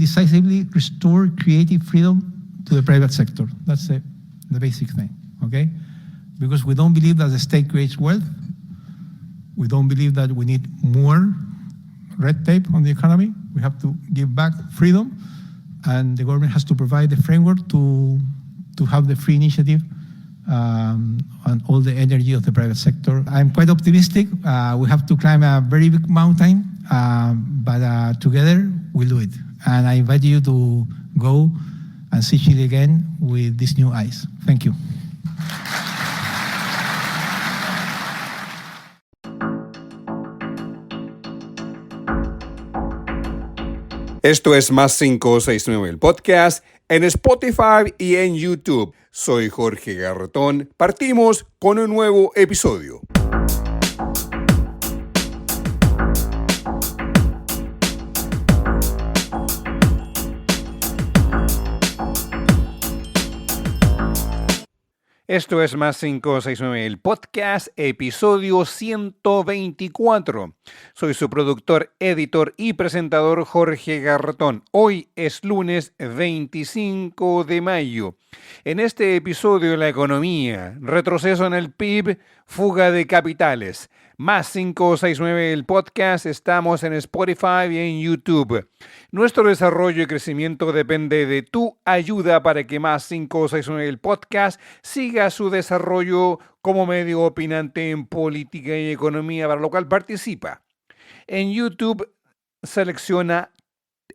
decisively restore creative freedom to the private sector. That's the basic thing, okay? Because we don't believe that the state creates wealth. We don't believe that we need more red tape on the economy. We have to give back freedom, and the government has to provide the framework to have the free initiative and all the energy of the private sector. I'm quite optimistic. We have to climb a very big mountain, but together we'll do it. And I invite you to go and see Chile again with these new eyes. Thank you. Esto es Más 569, el podcast, en Spotify y en YouTube. Soy Jorge Garretón. Partimos con un nuevo episodio. Esto es Más 569, el podcast, episodio 124. Soy su productor, editor y presentador Jorge Garretón. Hoy es lunes 25 de mayo. En este episodio, la economía, retroceso en el PIB, fuga de capitales. Más 569, el podcast, estamos en Spotify y en YouTube. Nuestro desarrollo y crecimiento depende de tu ayuda para que Más 569, el podcast, siga su desarrollo como medio opinante en política y economía, para lo cual participa. En YouTube selecciona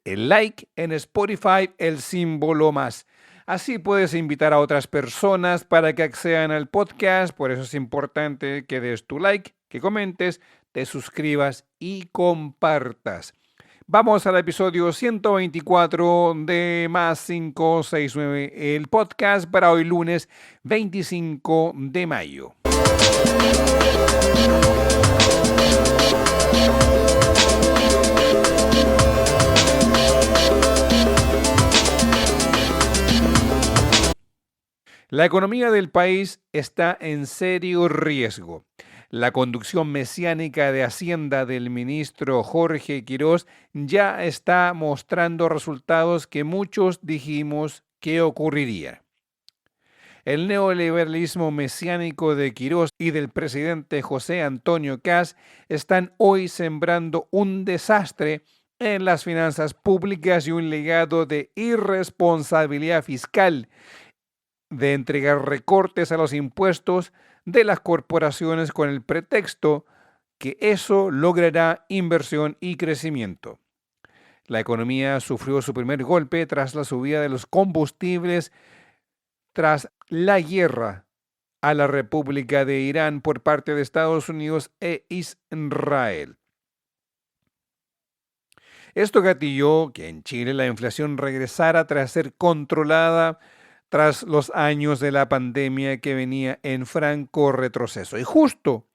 el like, en Spotify el símbolo más. Así puedes invitar a otras personas para que accedan al podcast. Por eso es importante que des tu like, que comentes, te suscribas y compartas. Vamos al episodio 124 de Más 569, el podcast para hoy lunes 25 de mayo. La economía del país está en serio riesgo. La conducción mesiánica de Hacienda del ministro Jorge Quirós ya está mostrando resultados que muchos dijimos que ocurrirían. El neoliberalismo mesiánico de Quirós y del presidente José Antonio Kast están hoy sembrando un desastre en las finanzas públicas y un legado de irresponsabilidad fiscal, de entregar recortes a los impuestos de las corporaciones con el pretexto que eso logrará inversión y crecimiento. La economía sufrió su primer golpe tras la subida de los combustibles, tras la guerra a la República de Irán por parte de Estados Unidos e Israel. Esto gatilló que en Chile la inflación regresara tras ser controlada tras los años de la pandemia que venía en franco retroceso. Y justo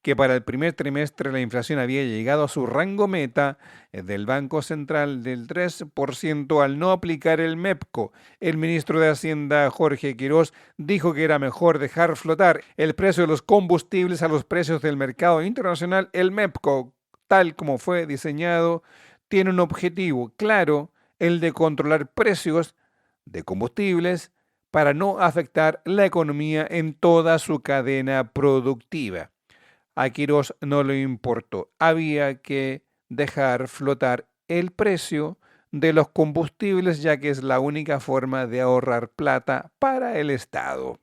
que para el primer trimestre la inflación había llegado a su rango meta del Banco Central del 3% al no aplicar el MEPCO. El ministro de Hacienda, Jorge Quirós, dijo que era mejor dejar flotar el precio de los combustibles a los precios del mercado internacional. El MEPCO, tal como fue diseñado, tiene un objetivo claro, el de controlar precios de combustibles para no afectar la economía en toda su cadena productiva. A Quirós no le importó. Había que dejar flotar el precio de los combustibles, ya que es la única forma de ahorrar plata para el Estado.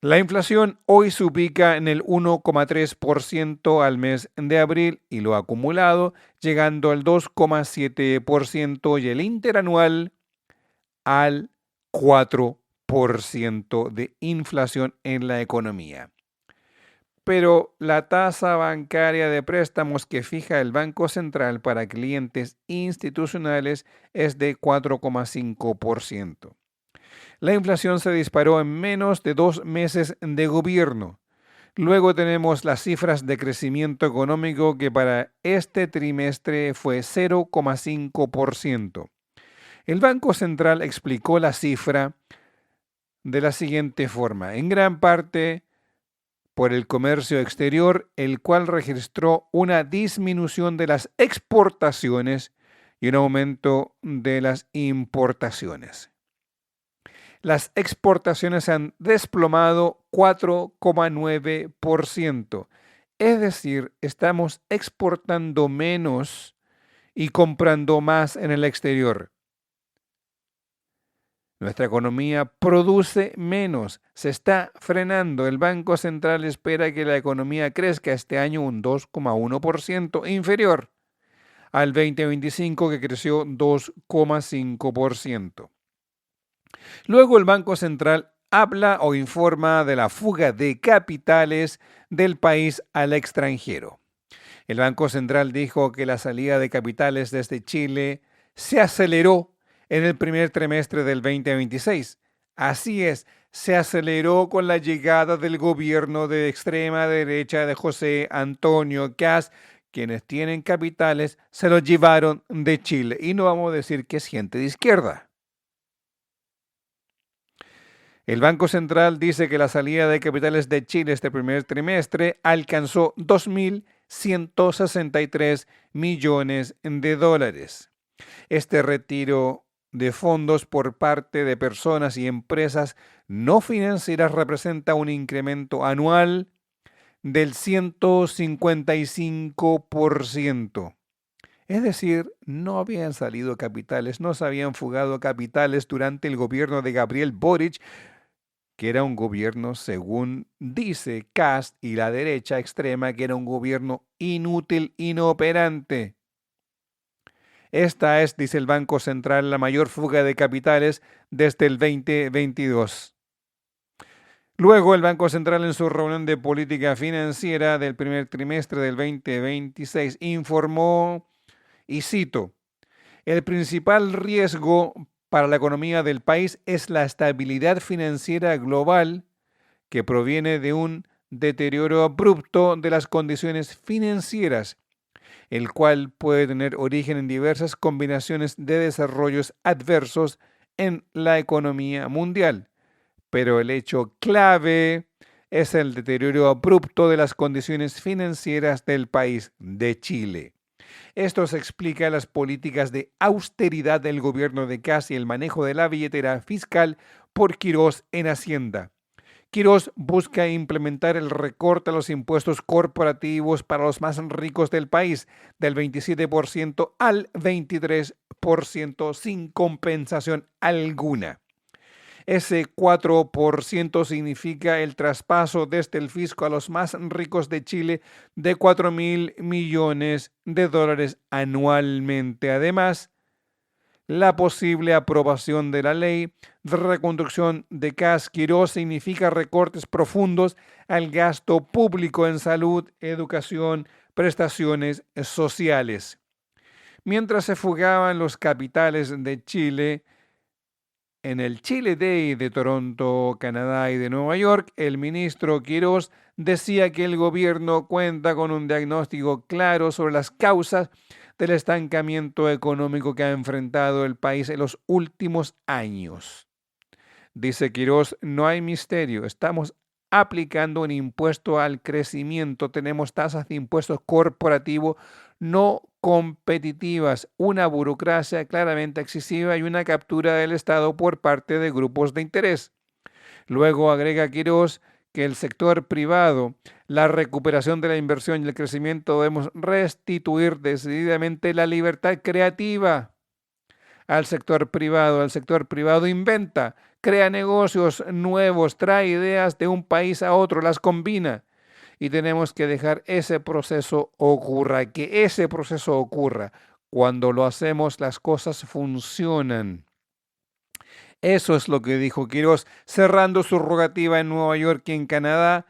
La inflación hoy se ubica en el 1,3% al mes de abril y lo acumulado llegando al 2,7% y el interanual al 4% de inflación en la economía. Pero la tasa bancaria de préstamos que fija el Banco Central para clientes institucionales es de 4,5%. La inflación se disparó en menos de 2 meses de gobierno. Luego tenemos las cifras de crecimiento económico que para este trimestre fue 0,5%. El Banco Central explicó la cifra de la siguiente forma: en gran parte por el comercio exterior, el cual registró una disminución de las exportaciones y un aumento de las importaciones. Las exportaciones se han desplomado 4,9%. Es decir, estamos exportando menos y comprando más en el exterior. Nuestra economía produce menos, se está frenando. El Banco Central espera que la economía crezca este año un 2,1% inferior al 2025, que creció 2,5%. Luego el Banco Central habla o informa de la fuga de capitales del país al extranjero. El Banco Central dijo que la salida de capitales desde Chile se aceleró en el primer trimestre del 2026. Así es, se aceleró con la llegada del gobierno de extrema derecha de José Antonio Kast. Quienes tienen capitales se los llevaron de Chile. Y no vamos a decir que es gente de izquierda. El Banco Central dice que la salida de capitales de Chile este primer trimestre alcanzó 2.163 millones de dólares. Este retiro de fondos por parte de personas y empresas no financieras representa un incremento anual del 155%. Es decir, no habían salido capitales, no se habían fugado capitales durante el gobierno de Gabriel Boric, que era un gobierno, según dice Kast y la derecha extrema, que era un gobierno inútil, inoperante. Esta es, dice el Banco Central, la mayor fuga de capitales desde el 2022. Luego, el Banco Central, en su reunión de política financiera del primer trimestre del 2026, informó, y cito, el principal riesgo para la economía del país es la estabilidad financiera global que proviene de un deterioro abrupto de las condiciones financieras, el cual puede tener origen en diversas combinaciones de desarrollos adversos en la economía mundial. Pero el hecho clave es el deterioro abrupto de las condiciones financieras del país de Chile. Esto se explica en las políticas de austeridad del gobierno de Kast y el manejo de la billetera fiscal por Quirós en Hacienda. Quirós busca implementar el recorte a los impuestos corporativos para los más ricos del país, del 27% al 23% sin compensación alguna. Ese 4% significa el traspaso desde el fisco a los más ricos de Chile de 4.000 millones de dólares anualmente. Además, la posible aprobación de la ley de reconstrucción de Kast-Quirós significa recortes profundos al gasto público en salud, educación, prestaciones sociales. Mientras se fugaban los capitales de Chile, en el Chile Day de Toronto, Canadá y de Nueva York, el ministro Quirós decía que el gobierno cuenta con un diagnóstico claro sobre las causas del estancamiento económico que ha enfrentado el país en los últimos años. Dice Quirós, no hay misterio, estamos aplicando un impuesto al crecimiento, tenemos tasas de impuestos corporativos no competitivas, una burocracia claramente excesiva y una captura del Estado por parte de grupos de interés. Luego agrega Quirós que el sector privado, la recuperación de la inversión y el crecimiento debemos restituir decididamente la libertad creativa al sector privado. El sector privado inventa, crea negocios nuevos, trae ideas de un país a otro, las combina. Y tenemos que dejar ese proceso ocurra, que ese proceso ocurra. Cuando lo hacemos, las cosas funcionan. Eso es lo que dijo Quirós, cerrando su rogativa en Nueva York y en Canadá,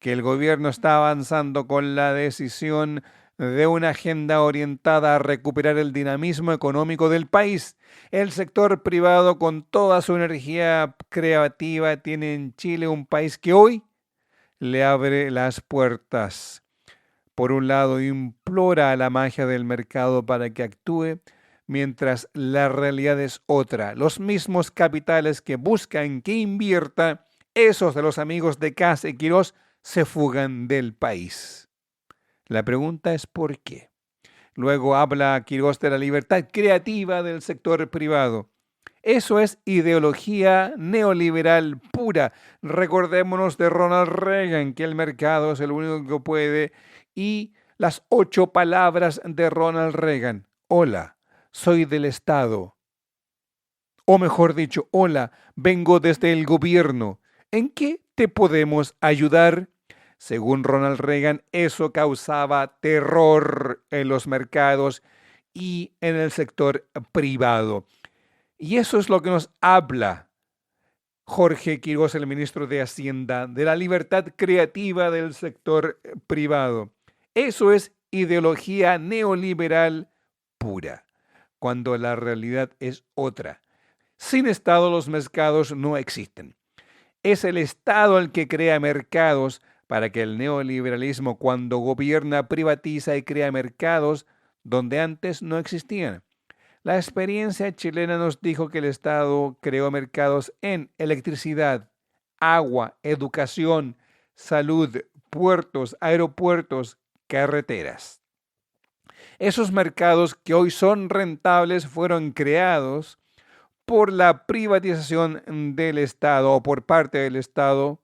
que el gobierno está avanzando con la decisión de una agenda orientada a recuperar el dinamismo económico del país. El sector privado, con toda su energía creativa, tiene en Chile un país que hoy le abre las puertas. Por un lado, implora a la magia del mercado para que actúe, mientras la realidad es otra. Los mismos capitales que buscan que invierta, esos de los amigos de Kast y Quirós, se fugan del país. La pregunta es ¿por qué? Luego habla Quirós de la libertad creativa del sector privado. Eso es ideología neoliberal pura. Recordémonos de Ronald Reagan, que el mercado es el único que puede, y las 8 palabras de Ronald Reagan. Hola, soy del Estado. O mejor dicho, hola, vengo desde el gobierno. ¿En qué te podemos ayudar? Según Ronald Reagan, eso causaba terror en los mercados y en el sector privado. Y eso es lo que nos habla Jorge Quirós, el ministro de Hacienda, de la libertad creativa del sector privado. Eso es ideología neoliberal pura, cuando la realidad es otra. Sin Estado los mercados no existen. Es el Estado el que crea mercados para que el neoliberalismo, cuando gobierna, privatiza y crea mercados donde antes no existían. La experiencia chilena nos dijo que el Estado creó mercados en electricidad, agua, educación, salud, puertos, aeropuertos, carreteras. Esos mercados que hoy son rentables fueron creados por la privatización del Estado o por parte del Estado,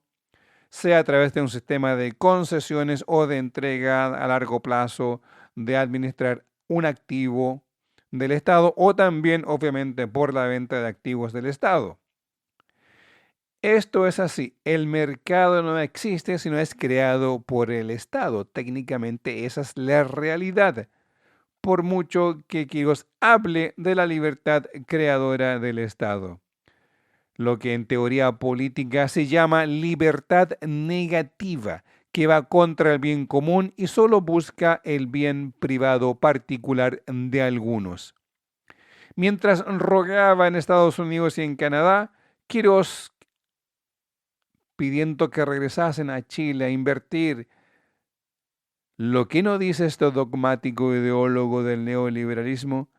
sea a través de un sistema de concesiones o de entrega a largo plazo de administrar un activo del Estado o también, obviamente, por la venta de activos del Estado. Esto es así. El mercado no existe, sino es creado por el Estado. Técnicamente esa es la realidad. Por mucho que Quirós hable de la libertad creadora del Estado. Lo que en teoría política se llama libertad negativa, que va contra el bien común y solo busca el bien privado particular de algunos. Mientras rogaba en Estados Unidos y en Canadá, Quirós, pidiendo que regresasen a Chile a invertir, lo que no dice este dogmático ideólogo del neoliberalismo,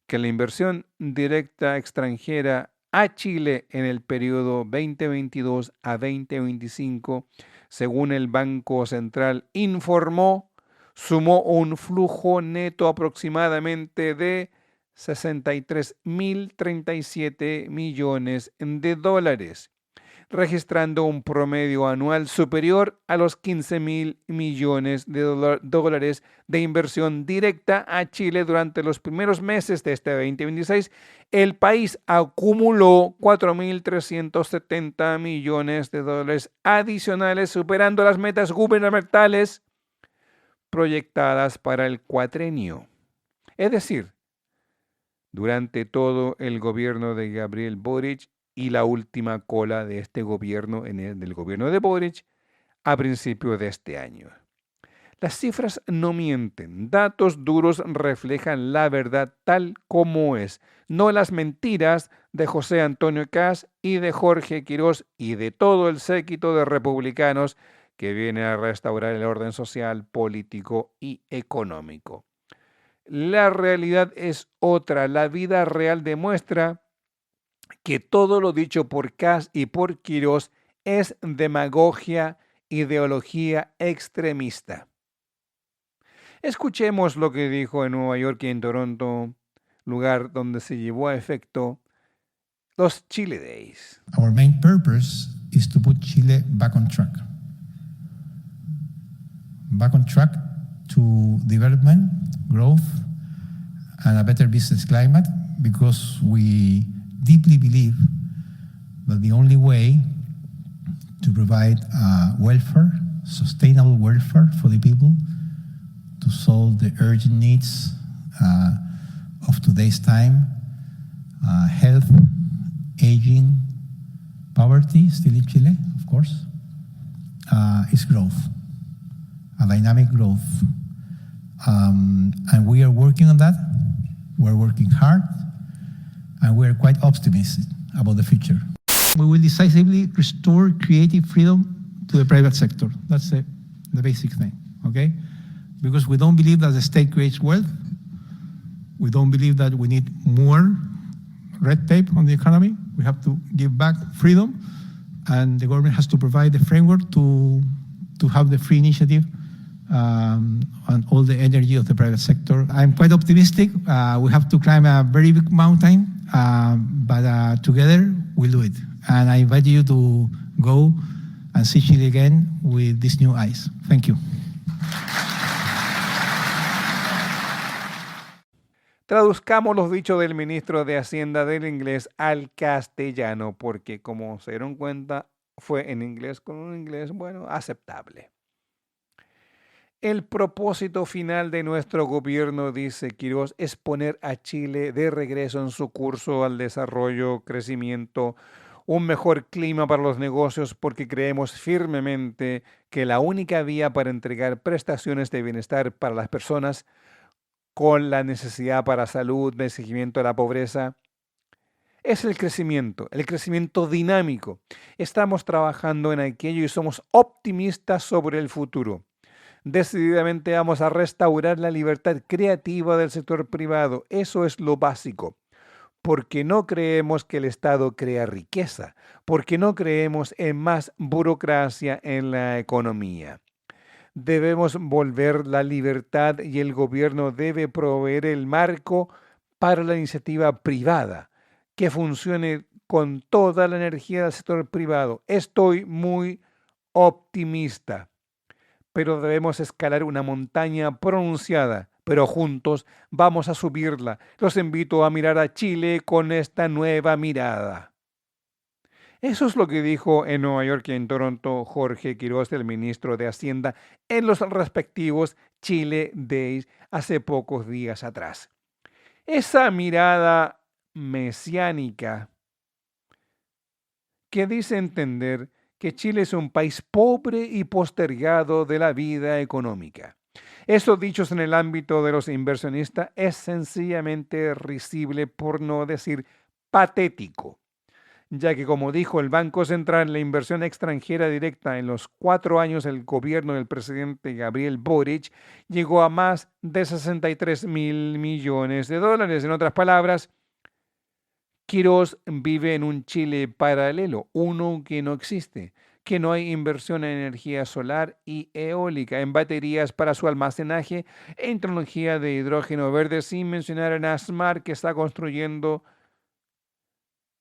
que la inversión directa extranjera a Chile en el periodo 2022 a 2025, según el Banco Central informó, sumó un flujo neto aproximadamente de 63.037 millones de dólares, registrando un promedio anual superior a los 15.000 millones de dólares de inversión directa a Chile durante los primeros meses de este 2026. El país acumuló 4.370 millones de dólares adicionales, superando las metas gubernamentales proyectadas para el cuatrenio. Es decir, durante todo el gobierno de Gabriel Boric y la última cola de este gobierno, del gobierno de Boric, a principios de este año. Las cifras no mienten, datos duros reflejan la verdad tal como es, no las mentiras de José Antonio Kast y de Jorge Quirós y de todo el séquito de republicanos que viene a restaurar el orden social, político y económico. La realidad es otra, la vida real demuestra que todo lo dicho por Kast y por Quirós es demagogia, ideología extremista. Escuchemos lo que dijo en Nueva York y en Toronto, lugar donde se llevó a efecto los Chile Days. Our main purpose is to put Chile back on track. Back on track to development, growth, and a better business climate, because we deeply believe that the only way to provide welfare, sustainable welfare for the people, to solve the urgent needs of today's time, health, aging, poverty, still in Chile, of course, is growth, a dynamic growth. And we are working on that. We're working hard, and we are quite optimistic about the future. We will decisively restore creative freedom to the private sector. That's the basic thing, okay? Because we don't believe that the state creates wealth. We don't believe that we need more red tape on the economy. We have to give back freedom, and the government has to provide the framework to have the free initiative on all the energy of the private sector. I'm quite optimistic. We have to climb a very big mountain, but together we'll do it. And I invite you to go and see Chile again with these new eyes. Thank you. Traduzcamos los dichos del ministro de Hacienda del inglés al castellano, porque como se dieron cuenta, fue en inglés con un inglés, bueno, aceptable. El propósito final de nuestro gobierno, dice Quirós, es poner a Chile de regreso en su curso al desarrollo, crecimiento, un mejor clima para los negocios, porque creemos firmemente que la única vía para entregar prestaciones de bienestar para las personas con la necesidad para salud, de seguimiento a la pobreza, es el crecimiento dinámico. Estamos trabajando en aquello y somos optimistas sobre el futuro. Decididamente vamos a restaurar la libertad creativa del sector privado. Eso es lo básico. Porque no creemos que el Estado crea riqueza. Porque no creemos en más burocracia en la economía. Debemos volver la libertad y el gobierno debe proveer el marco para la iniciativa privada que funcione con toda la energía del sector privado. Estoy muy optimista, pero debemos escalar una montaña pronunciada, pero juntos vamos a subirla. Los invito a mirar a Chile con esta nueva mirada. Eso es lo que dijo en Nueva York y en Toronto Jorge Quirós, el ministro de Hacienda, en los respectivos Chile Days hace pocos días atrás. Esa mirada mesiánica que dice entender que Chile es un país pobre y postergado de la vida económica. Esos dichos en el ámbito de los inversionistas es sencillamente risible, por no decir patético, ya que, como dijo el Banco Central, la inversión extranjera directa en los 4 años del gobierno del presidente Gabriel Boric llegó a más de $63.000 millones. En otras palabras, Quirós vive en un Chile paralelo, uno que no existe, que no hay inversión en energía solar y eólica, en baterías para su almacenaje, en tecnología de hidrógeno verde, sin mencionar en ASMAR, que está construyendo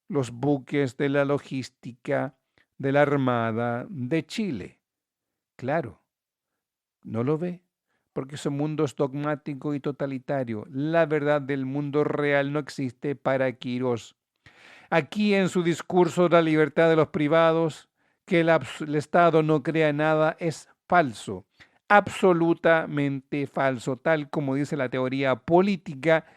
los buques de la logística de la Armada de Chile. Claro, no lo ve, porque su mundo es dogmático y totalitario. La verdad del mundo real no existe para Quirós. Aquí en su discurso de la libertad de los privados, que el Estado no crea nada, es falso, absolutamente falso. Tal como dice la teoría política,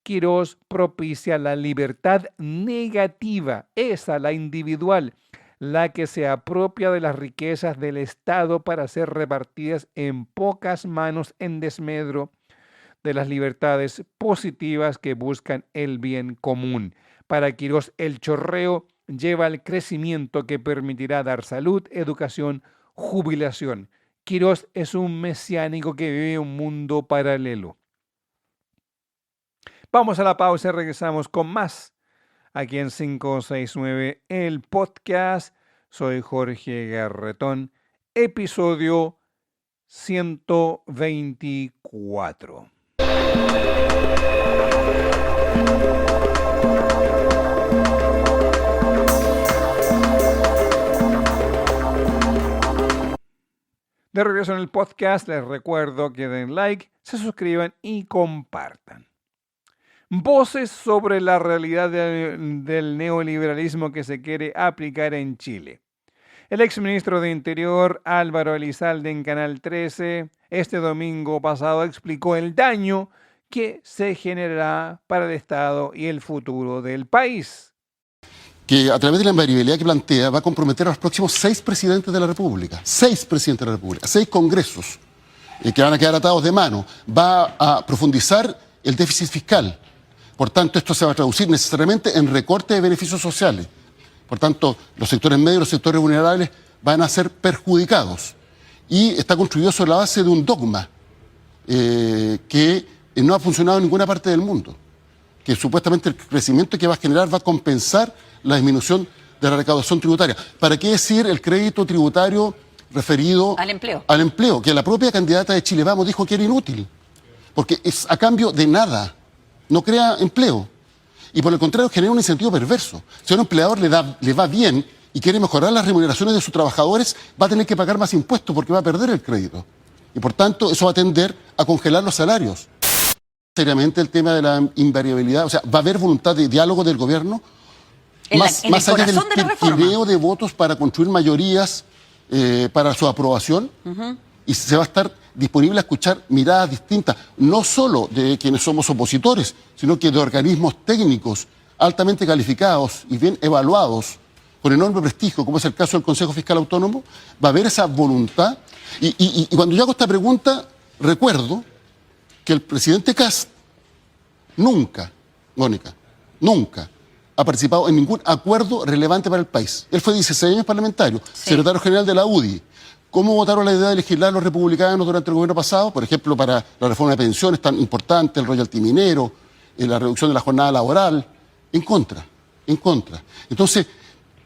Quirós propicia la libertad negativa, esa, la individual, la que se apropia de las riquezas del Estado para ser repartidas en pocas manos en desmedro de las libertades positivas que buscan el bien común. Para Quirós, el chorreo lleva al crecimiento que permitirá dar salud, educación, jubilación. Quirós es un mesiánico que vive un mundo paralelo. Vamos a la pausa y regresamos con más aquí en 569, el podcast. Soy Jorge Garretón, episodio 124. De regreso en el podcast, les recuerdo que den like, se suscriban y compartan. Voces sobre la realidad del neoliberalismo que se quiere aplicar en Chile. El exministro de Interior, Álvaro Elizalde, en Canal 13, este domingo pasado explicó el daño que se generará para el Estado y el futuro del país. Que a través de la invariabilidad que plantea va a comprometer a los próximos 6 presidentes de la República, 6 presidentes de la República, 6 congresos que van a quedar atados de mano. Va a profundizar el déficit fiscal. Por tanto, esto se va a traducir necesariamente en recorte de beneficios sociales. Por tanto, los sectores medios y los sectores vulnerables van a ser perjudicados. Y está construido sobre la base de un dogma que no ha funcionado en ninguna parte del mundo. Que supuestamente el crecimiento que va a generar va a compensar la disminución de la recaudación tributaria. ¿Para qué decir el crédito tributario referido al empleo, que la propia candidata de Chile Vamos dijo que era inútil, porque es a cambio de nada, no crea empleo. Y por el contrario genera un incentivo perverso. Si a un empleador le va bien y quiere mejorar las remuneraciones de sus trabajadores, va a tener que pagar más impuestos porque va a perder el crédito. Y por tanto, eso va a tender a congelar los salarios. Seriamente el tema de la invariabilidad, o sea, va a haber voluntad de diálogo del gobierno, más allá del pirquineo de votos para construir mayorías para su aprobación, y se va a estar disponible a escuchar miradas distintas, no solo de quienes somos opositores, sino que de organismos técnicos altamente calificados y bien evaluados, con enorme prestigio, como es el caso del Consejo Fiscal Autónomo. Va a haber esa voluntad. Y cuando yo hago esta pregunta, recuerdo que el presidente Kast nunca, Mónica, nunca ha participado en ningún acuerdo relevante para el país. Él fue 16 años parlamentario, secretario general de la UDI. ¿Cómo votaron la idea de legislar los republicanos durante el gobierno pasado? Por ejemplo, para la reforma de pensiones tan importante, el royalty minero, la reducción de la jornada laboral. En contra, en contra. Entonces,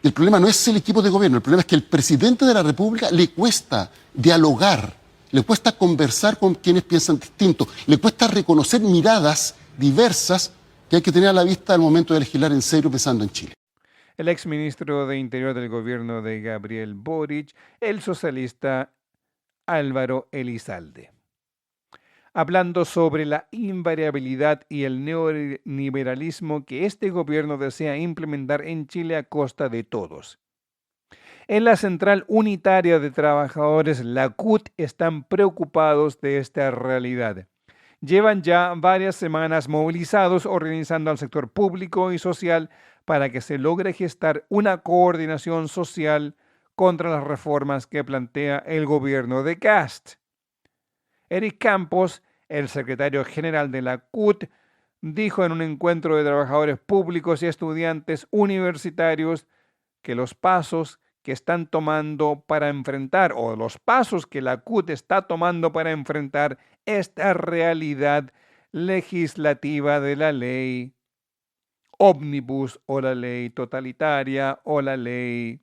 el problema no es el equipo de gobierno, el problema es que el presidente de la República le cuesta dialogar, le cuesta conversar con quienes piensan distinto, le cuesta reconocer miradas diversas que hay que tener a la vista al momento de legislar en serio pensando en Chile. El exministro de Interior del gobierno de Gabriel Boric, el socialista Álvaro Elizalde, hablando sobre la invariabilidad y el neoliberalismo que este gobierno desea implementar en Chile a costa de todos. En la Central Unitaria de Trabajadores, la CUT, están preocupados de esta realidad. Llevan ya varias semanas movilizados, organizando al sector público y social para que se logre gestar una coordinación social contra las reformas que plantea el gobierno de Kast. Eric Campos, el secretario general de la CUT, dijo en un encuentro de trabajadores públicos y estudiantes universitarios que los pasos que están tomando para enfrentar, o los pasos que la CUT está tomando para enfrentar esta realidad legislativa de la ley ómnibus o la ley totalitaria o la ley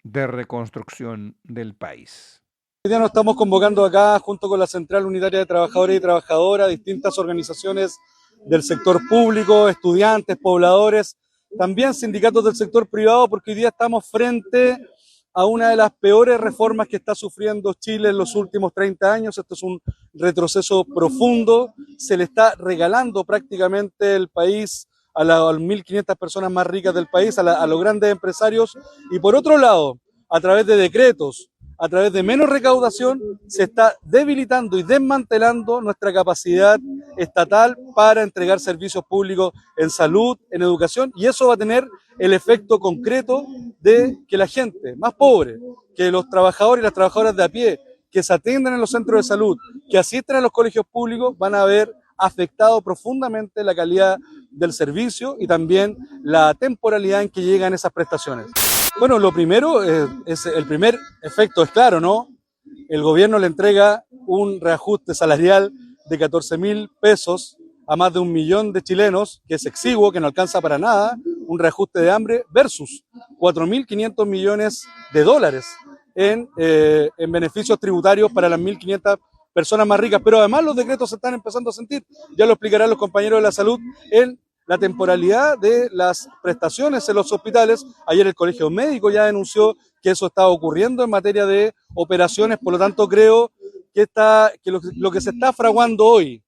de reconstrucción del país. Hoy día nos estamos convocando acá junto con la Central Unitaria de Trabajadores y Trabajadoras, distintas organizaciones del sector público, estudiantes, pobladores, también sindicatos del sector privado, porque hoy día estamos frente a una de las peores reformas que está sufriendo Chile en los últimos 30 años. Esto es un retroceso profundo, se le está regalando prácticamente el país a las 1.500 personas más ricas del país, a los grandes empresarios, y por otro lado, a través de decretos, a través de menos recaudación, se está debilitando y desmantelando nuestra capacidad estatal para entregar servicios públicos en salud, en educación, y eso va a tener el efecto concreto de que la gente más pobre, que los trabajadores y las trabajadoras de a pie, que se atienden en los centros de salud, que asisten a los colegios públicos, van a ver afectado profundamente la calidad del servicio y también la temporalidad en que llegan esas prestaciones. Bueno, lo primero, el primer efecto es claro, ¿no? El gobierno le entrega un reajuste salarial de 14.000 pesos a más de 1 millón de chilenos, que es exiguo, que no alcanza para nada, un reajuste de hambre versus 4.500 millones de dólares en beneficios tributarios para las 1.500 personas más ricas. Pero además los decretos se están empezando a sentir, ya lo explicarán los compañeros de la salud, en la temporalidad de las prestaciones en los hospitales. Ayer el Colegio Médico ya denunció que eso está ocurriendo en materia de operaciones, por lo tanto creo que lo que se está fraguando hoy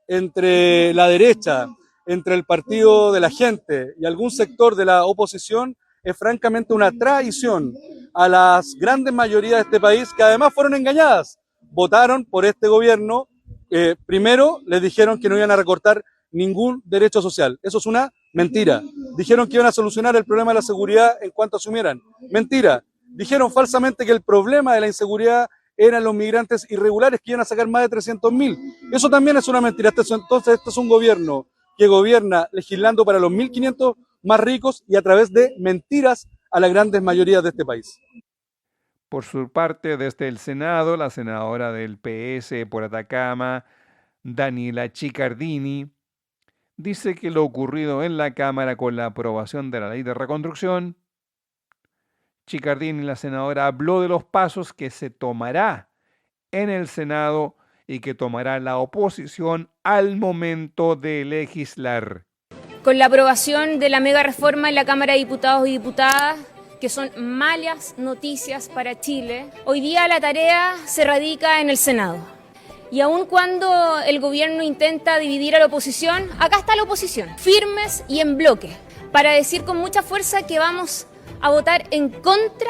entre la derecha, entre el partido de la gente y algún sector de la oposición es francamente una traición a las grandes mayorías de este país, que además fueron engañadas. Votaron por este gobierno, primero les dijeron que no iban a recortar ningún derecho social. Eso es una mentira. Dijeron que iban a solucionar el problema de la seguridad en cuanto asumieran. Mentira. Dijeron falsamente que el problema de la inseguridad eran los migrantes irregulares, que iban a sacar más de 300.000. Eso también es una mentira. Entonces, este es un gobierno que gobierna legislando para los 1.500 más ricos y a través de mentiras a las grandes mayorías de este país. Por su parte, desde el Senado, la senadora del PS por Atacama, Daniela Chiccardini, dice que lo ocurrido en la Cámara con la aprobación de la ley de reconstrucción Chicardini, la senadora, habló de los pasos que se tomará en el Senado y que tomará la oposición al momento de legislar. Con la aprobación de la mega reforma en la Cámara de Diputados y Diputadas, que son malas noticias para Chile, hoy día la tarea se radica en el Senado. Y aun cuando el gobierno intenta dividir a la oposición, acá está la oposición, firmes y en bloque, para decir con mucha fuerza que vamos a votar en contra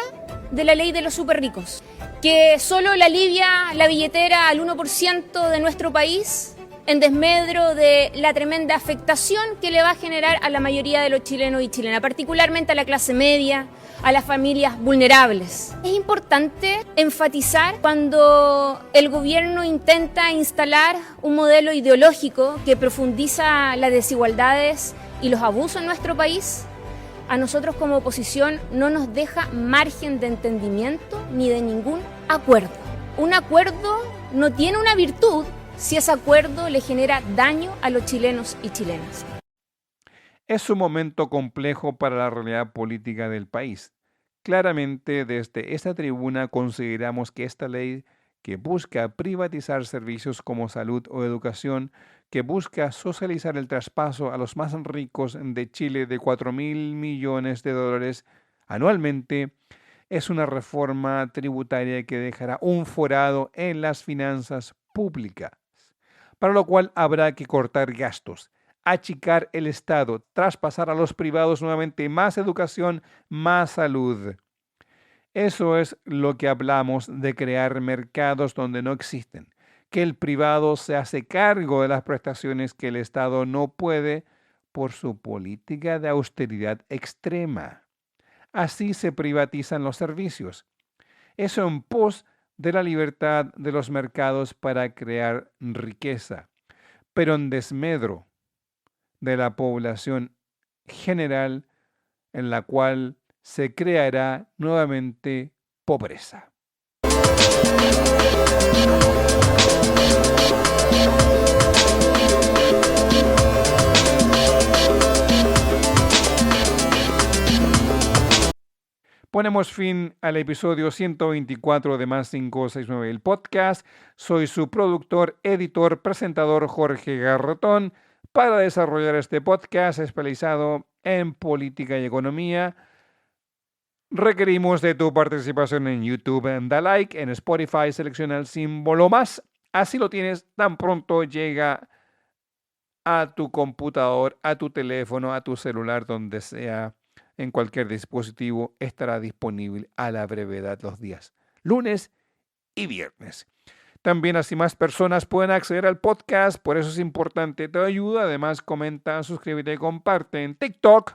de la ley de los superricos, que solo le alivia la billetera al 1% de nuestro país, en desmedro de la tremenda afectación que le va a generar a la mayoría de los chilenos y chilenas, particularmente a la clase media, a las familias vulnerables. Es importante enfatizar cuando el gobierno intenta instalar un modelo ideológico que profundiza las desigualdades y los abusos en nuestro país. A nosotros como oposición no nos deja margen de entendimiento ni de ningún acuerdo. Un acuerdo no tiene una virtud si ese acuerdo le genera daño a los chilenos y chilenas. Es un momento complejo para la realidad política del país. Claramente, desde esta tribuna consideramos que esta ley que busca privatizar servicios como salud o educación, que busca socializar el traspaso a los más ricos de Chile de 4.000 millones de dólares anualmente, es una reforma tributaria que dejará un forado en las finanzas públicas, para lo cual habrá que cortar gastos, achicar el Estado, traspasar a los privados nuevamente más educación, más salud. Eso es lo que hablamos de crear mercados donde no existen, que el privado se hace cargo de las prestaciones que el Estado no puede por su política de austeridad extrema. Así se privatizan los servicios. Eso en pos de la libertad de los mercados para crear riqueza, pero en desmedro de la población general, en la cual se creará nuevamente pobreza. Ponemos fin al episodio 124 de Más 569, el podcast. Soy su productor, editor, presentador Jorge Garretón. Para desarrollar este podcast especializado en política y economía, requerimos de tu participación en YouTube. Da like, en Spotify selecciona el símbolo más. Así lo tienes tan pronto llega a tu computador, a tu teléfono, a tu celular, donde sea. En cualquier dispositivo estará disponible a la brevedad los días lunes y viernes. También así más personas pueden acceder al podcast, por eso es importante tu ayuda. Además, comenta, suscríbete y comparte. En TikTok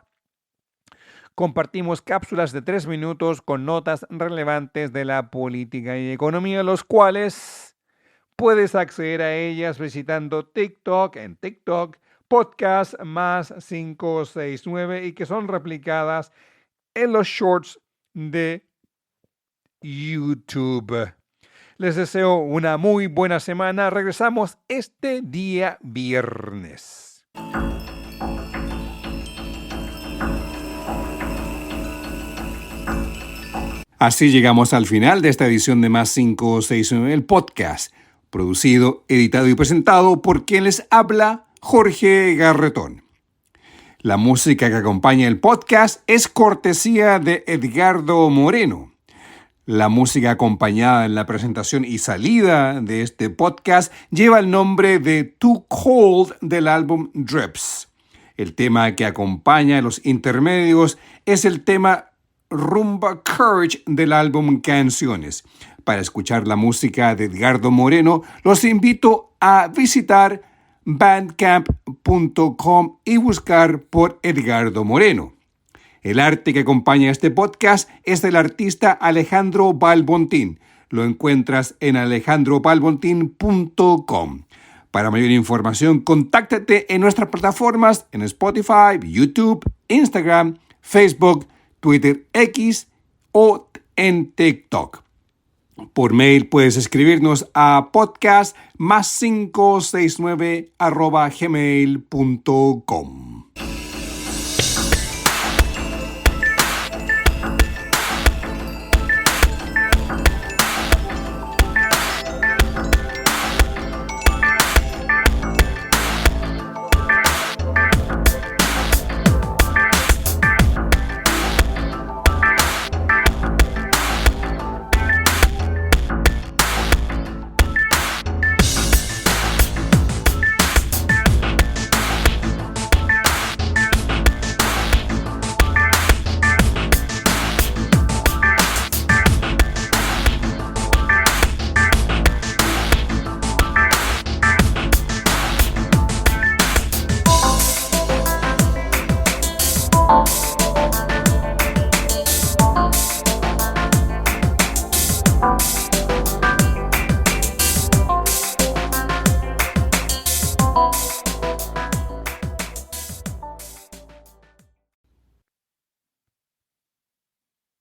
compartimos cápsulas de 3 minutos con notas relevantes de la política y economía, los cuales puedes acceder a ellas visitando TikTok, en TikTok, podcast más 569 y que son replicadas en los shorts de YouTube. Les deseo una muy buena semana. Regresamos este día viernes. Así llegamos al final de esta edición de Más 569, el podcast, producido, editado y presentado por quien les habla, Jorge Garretón. La música que acompaña el podcast es cortesía de Edgardo Moreno. La música acompañada en la presentación y salida de este podcast lleva el nombre de Too Cold del álbum Drips. El tema que acompaña los intermedios es el tema Rumba Courage del álbum Canciones. Para escuchar la música de Edgardo Moreno, los invito a visitar bandcamp.com y buscar por Edgardo Moreno. El arte que acompaña este podcast es del artista Alejandro Balbontín. Lo encuentras en alejandrobalbontin.com. Para mayor información, contáctate en nuestras plataformas en Spotify, YouTube, Instagram, Facebook, Twitter X o en TikTok. Por mail puedes escribirnos a podcast+569@gmail.com.